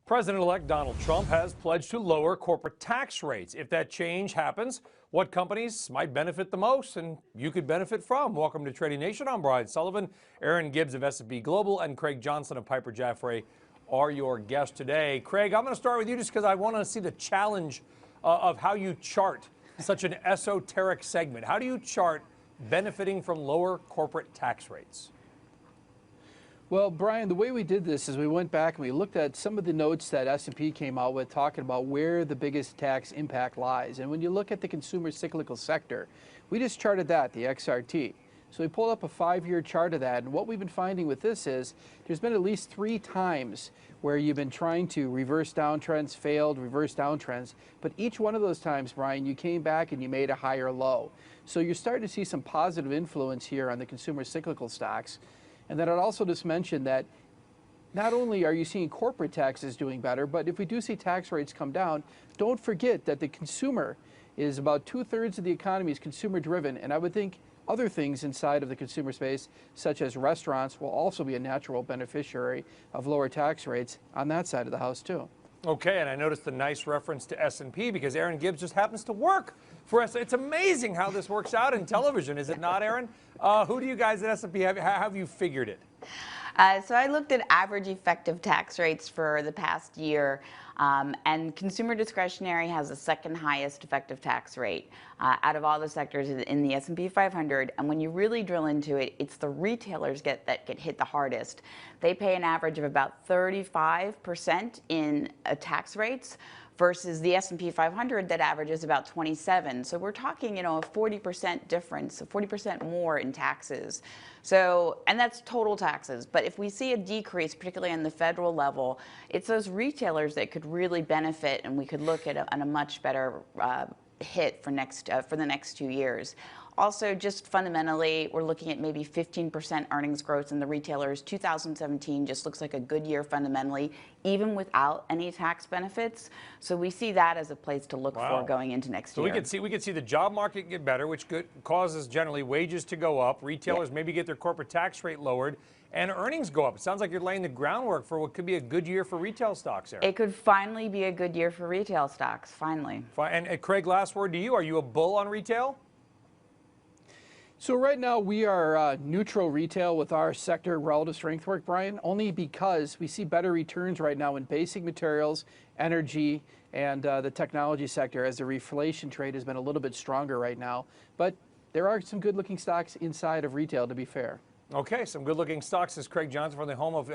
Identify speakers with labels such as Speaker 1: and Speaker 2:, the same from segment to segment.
Speaker 1: President-elect Donald Trump has pledged to lower corporate tax rates. If that change happens, what companies might benefit the most and you could benefit from? Welcome to Trading Nation. I'm Brian Sullivan. Erin Gibbs of S&P Global and Craig Johnson of Piper Jaffray are your guests today. Craig, I'm going to start with you just because I want to see the challenge of how you chart such an esoteric segment. How do you chart benefiting from lower corporate tax rates?
Speaker 2: Well, Brian, the way we did this is we went back and we looked at some of the notes that S&P came out with talking about where the biggest tax impact lies. And when you look at the consumer cyclical sector, we just charted that, the XRT. So we pulled up a 5-year chart of that. And what we've been finding with this is there's been at least 3 times where you've been trying to reverse downtrends, failed, reverse downtrends. But each one of those times, Brian, you came back and you made a higher low. So you're starting to see some positive influence here on the consumer cyclical stocks. And then I'd also just mention that not only are you seeing corporate taxes doing better, but if we do see tax rates come down, don't forget that the consumer is about 2/3 of the economy is consumer driven. And I would think other things inside of the consumer space, such as restaurants, will also be a natural beneficiary of lower tax rates on that side of the house too.
Speaker 1: Okay, and I noticed a nice reference to S&P because Erin Gibbs just happens to work for us. It's amazing how this works out in television, is it not, Erin? Who do you guys at S&P have you figured it?
Speaker 3: So I looked at average effective tax rates for the past year, and consumer discretionary has the second highest effective tax rate out of all the sectors in the S&P 500. And when you really drill into it, it's the retailers that get hit the hardest. They pay an average of about 35% in tax rates, versus the S&P 500 that averages about 27. So we're talking, a 40% difference, 40% more in taxes. So, and that's total taxes. But if we see a decrease, particularly on the federal level, it's those retailers that could really benefit, and we could look at a much better hit for the next 2 years. Also, just fundamentally, we're looking at maybe 15% earnings growth in the retailers. 2017 just looks like a good year fundamentally, even without any tax benefits. So we see that as a place to look for going into next year.
Speaker 1: So we could see the job market get better, which causes generally wages to go up. Retailers maybe get their corporate tax rate lowered, and earnings go up. It sounds like you're laying the groundwork for what could be a good year for retail stocks, Erin.
Speaker 3: It could finally be a good year for retail stocks, finally.
Speaker 1: And Craig, last word to you. Are you a bull on retail?
Speaker 2: So right now we are neutral retail with our sector relative strength work, Brian, only because we see better returns right now in basic materials, energy, and the technology sector, as the reflation trade has been a little bit stronger right now. But there are some good-looking stocks inside of retail, to be fair.
Speaker 1: Okay, some good-looking stocks. This is Craig Johnson from the home of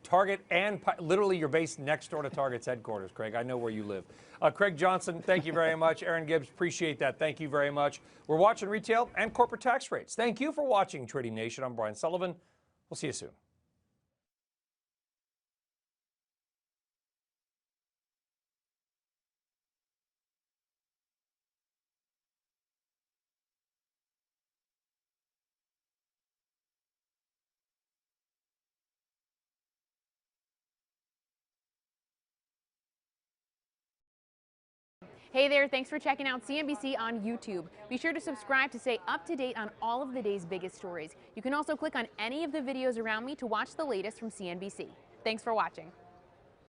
Speaker 1: Target, and literally you're based next door to Target's headquarters, Craig. I know where you live. Craig Johnson, thank you very much. Erin Gibbs, appreciate that. Thank you very much. We're watching retail and corporate tax rates. Thank you for watching Trading Nation. I'm Brian Sullivan. We'll see you soon.
Speaker 4: Hey there, thanks for checking out CNBC on YouTube. Be sure to subscribe to stay up to date on all of the day's biggest stories. You can also click on any of the videos around me to watch the latest from CNBC. Thanks for watching.